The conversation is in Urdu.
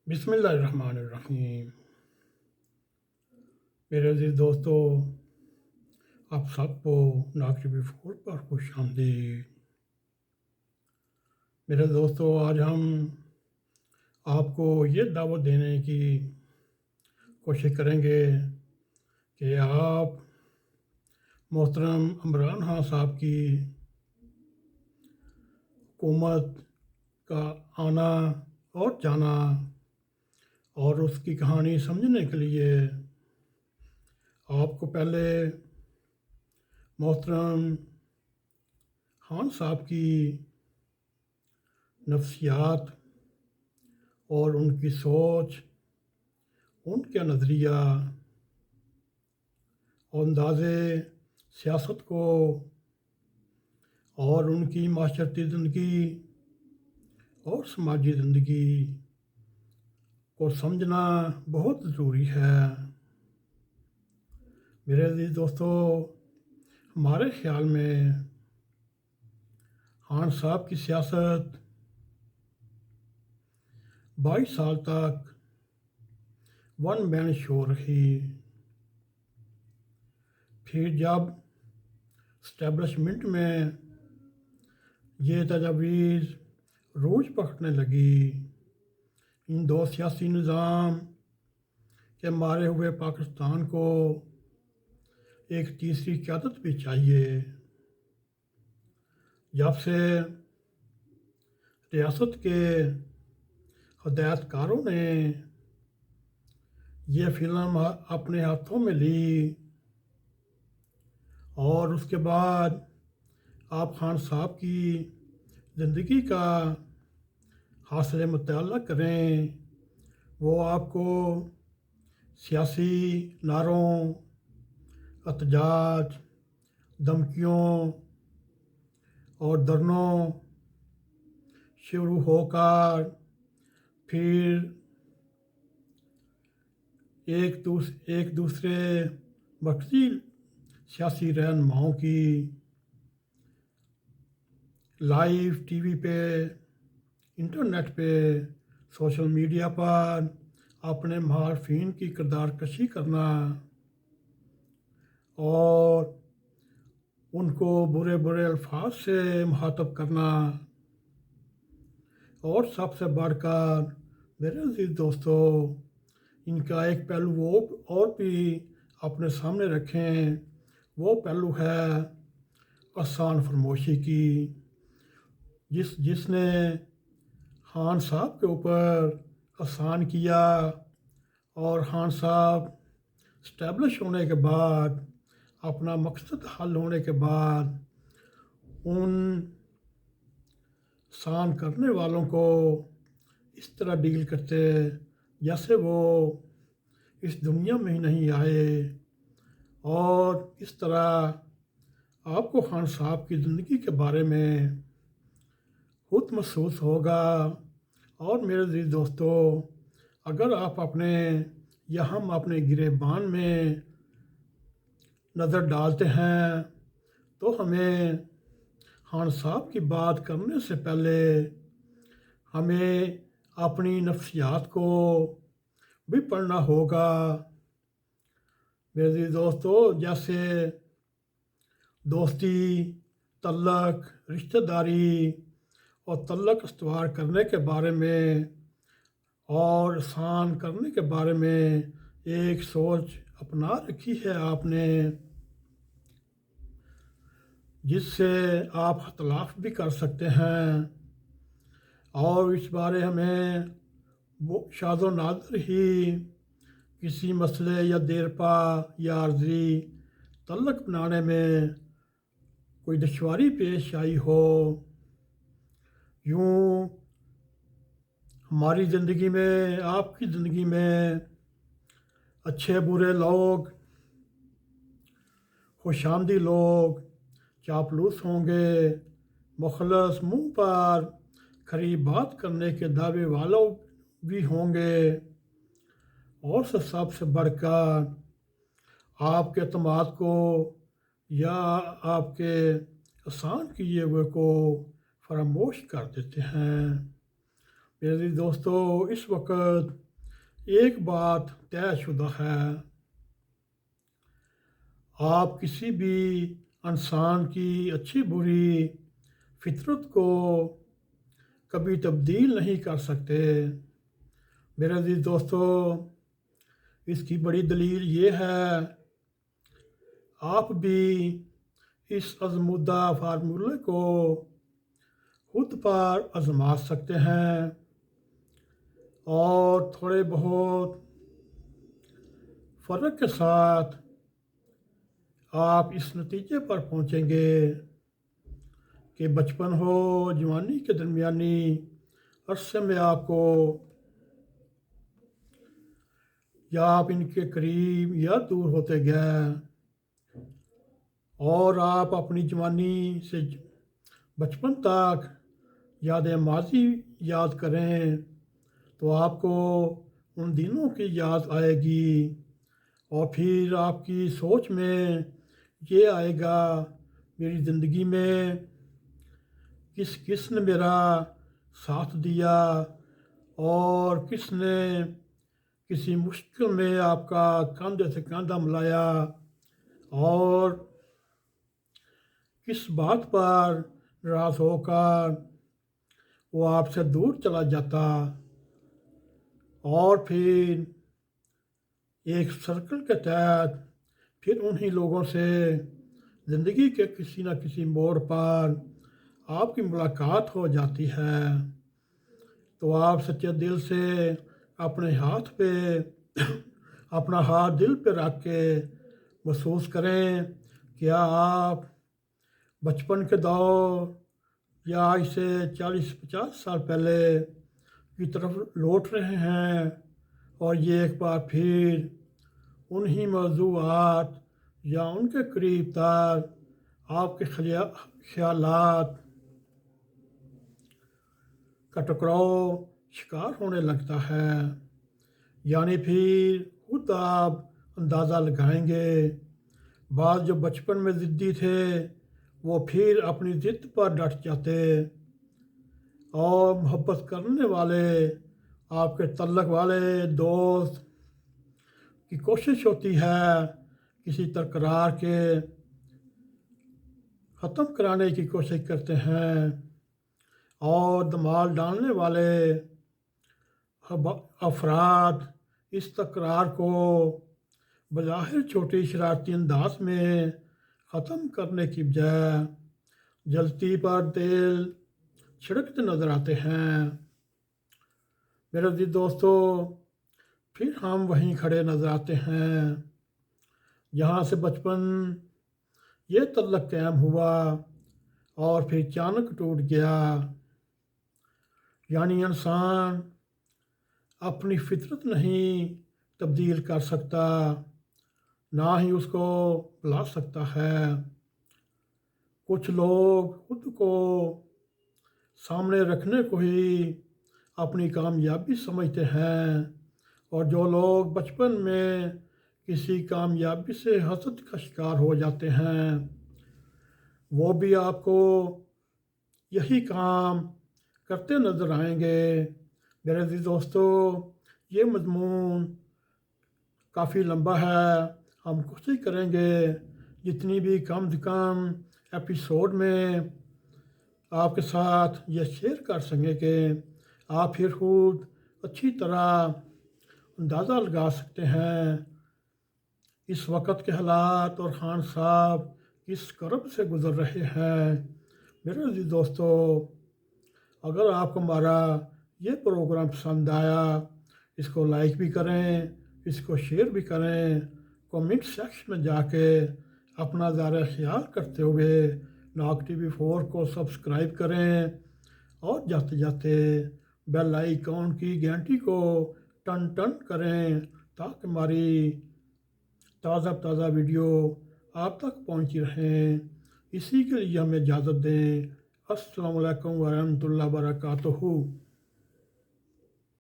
بسم اللہ الرحمن الرحیم۔ میرے عزیز دوستو، آپ سب کو ناقص فور پر خوش آمدید۔ میرے دوستو، آج ہم آپ کو یہ دعوت دینے کی کوشش کریں گے کہ آپ محترم عمران خان صاحب کی حکومت کا آنا اور جانا اور اس کی کہانی سمجھنے کے لیے آپ کو پہلے محترم خان صاحب کی نفسیات اور ان کی سوچ، ان کا نظریہ اور انداز سیاست کو اور ان کی معاشرتی زندگی اور سماجی زندگی کو سمجھنا بہت ضروری ہے۔ میرے عزیز دوستو، ہمارے خیال میں خان صاحب کی سیاست 22 سال تک ون مین شو رہی۔ پھر جب اسٹیبلشمنٹ میں یہ تجاویز روز پکڑنے لگی، ان دو سیاسی نظام کے مارے ہوئے پاکستان کو ایک تیسری قیادت بھی چاہیے۔ جب سے ریاست کے ہدایت کاروں نے یہ فلم اپنے ہاتھوں میں لی اور اس کے بعد آپ خان صاحب کی زندگی کا حاصل مطالعہ کریں، وہ آپ کو سیاسی نعروں، احتجاج، دھمکیوں اور دھرنوں شروع ہو کر پھر ایک دوسرے مرکزی سیاسی رہنماؤں کی لائیو ٹی وی پہ، انٹرنیٹ پہ، سوشل میڈیا پر اپنے مخالفین کی کردار کشی کرنا اور ان کو برے برے الفاظ سے مخاطب کرنا، اور سب سے بڑھ کر میرے عزیز دوستو، ان کا ایک پہلو وہ اور بھی اپنے سامنے رکھیں، وہ پہلو ہے احسان فرموشی کی، جس نے خان صاحب کے اوپر احسان کیا اور خان صاحب اسٹیبلش ہونے کے بعد، اپنا مقصد حل ہونے کے بعد، ان احسان کرنے والوں کو اس طرح ڈیل کرتے جیسے وہ اس دنیا میں ہی نہیں آئے، اور اس طرح آپ کو خان صاحب کی زندگی کے بارے میں خود محسوس ہوگا۔ اور میرے عزیز دوستو، اگر آپ ہم اپنے گریبان میں نظر ڈالتے ہیں تو ہمیں خان صاحب کی بات کرنے سے پہلے ہمیں اپنی نفسیات کو بھی پڑھنا ہوگا۔ میرے عزیز دوستو، جیسے دوستی، تعلق، رشتہ داری اور تعلق استوار کرنے کے بارے میں اور احسان کرنے کے بارے میں ایک سوچ اپنا رکھی ہے آپ نے، جس سے آپ اختلاف بھی کر سکتے ہیں، اور اس بارے ہمیں شاذ و نادر ہی کسی مسئلے یا دیرپا یا عارضی تعلق بنانے میں کوئی دشواری پیش آئی ہو۔ یوں ہماری زندگی میں، آپ کی زندگی میں اچھے برے لوگ، خوش آمدی لوگ، چاپلوس ہوں گے، مخلص منہ پر کھری بات کرنے کے دعوے والوں بھی ہوں گے، اور سب سے بڑھ کر آپ کے اعتماد کو یا آپ کے احسان کیے ہوئے کو فراموش کر دیتے ہیں۔ میرے عزیز دوستو، اس وقت ایک بات طے شدہ ہے، آپ کسی بھی انسان کی اچھی بری فطرت کو کبھی تبدیل نہیں کر سکتے۔ میرے عزیز دوستو، اس کی بڑی دلیل یہ ہے، آپ بھی اس آزمودہ فارمولے کو خود پر آزما سکتے ہیں اور تھوڑے بہت فرق کے ساتھ آپ اس نتیجے پر پہنچیں گے کہ بچپن ہو جوانی کے درمیانی عرصے میں آپ کو یا آپ ان کے قریب یا دور ہوتے گئے، اور آپ اپنی جوانی سے بچپن تک یاد ماضی یاد کریں تو آپ کو ان دنوں کی یاد آئے گی، اور پھر آپ کی سوچ میں یہ آئے گا، میری زندگی میں کس کس نے میرا ساتھ دیا، اور کس نے کسی مشکل میں آپ کا کاندھے سے کاندھا ملایا، اور کس بات پر ناراض ہو کر وہ آپ سے دور چلا جاتا، اور پھر ایک سرکل کے تحت پھر انہی لوگوں سے زندگی کے کسی نہ کسی موڑ پر آپ کی ملاقات ہو جاتی ہے، تو آپ سچے دل سے اپنے ہاتھ پہ اپنا ہاتھ دل پہ رکھ کے محسوس کریں، کیا آپ بچپن کے دور یا آج سے 40-50 سال پہلے کی طرف لوٹ رہے ہیں، اور یہ ایک بار پھر انہی موضوعات یا ان کے قریب تر آپ کے خیالات کا ٹکراؤ شکار ہونے لگتا ہے، یعنی پھر خود آپ اندازہ لگائیں گے، بعض جو بچپن میں ضدی تھے وہ پھر اپنی ضد پر ڈٹ جاتے، اور محبت کرنے والے آپ کے تعلق والے دوست کی کوشش ہوتی ہے کسی تکرار کے ختم کرانے کی کوشش کرتے ہیں، اور دمال ڈالنے والے افراد اس تکرار کو بظاہر چھوٹی شرارتی انداز میں ختم کرنے کی بجائے جلتی پر تیل چھڑکتے نظر آتے ہیں۔ میرے عزیز دوستو، پھر ہم وہیں کھڑے نظر آتے ہیں جہاں سے بچپن یہ تعلق قائم ہوا اور پھر اچانک ٹوٹ گیا، یعنی انسان اپنی فطرت نہیں تبدیل کر سکتا، نہ ہی اس کو بلا سکتا ہے۔ کچھ لوگ خود کو سامنے رکھنے کو ہی اپنی کامیابی سمجھتے ہیں، اور جو لوگ بچپن میں کسی کامیابی سے حسد کا شکار ہو جاتے ہیں، وہ بھی آپ کو یہی کام کرتے نظر آئیں گے۔ میرے عزیز دوستو، یہ مضمون کافی لمبا ہے، ہم کوشش کریں گے جتنی بھی کم سے کم ایپیسوڈ میں آپ کے ساتھ یہ شیئر کر سکیں کہ آپ پھر خود اچھی طرح اندازہ لگا سکتے ہیں اس وقت کے حالات اور خان صاحب کس کرب سے گزر رہے ہیں۔ میرے عزیز دوستو، اگر آپ کو ہمارا یہ پروگرام پسند آیا، اس کو لائک بھی کریں، اس کو شیئر بھی کریں، کومنٹ سیکشن میں جا کے اپنا ذرا خیال کرتے ہوئے ناگ ٹی وی 4 کو سبسکرائب کریں، اور جاتے جاتے بیل آئیکن کی گھنٹی کو ٹن ٹن کریں تاکہ ہماری تازہ ویڈیو آپ تک پہنچی رہیں۔ اسی کے لیے ہمیں اجازت دیں۔ السلام علیکم ورحمۃ اللہ وبرکاتہ۔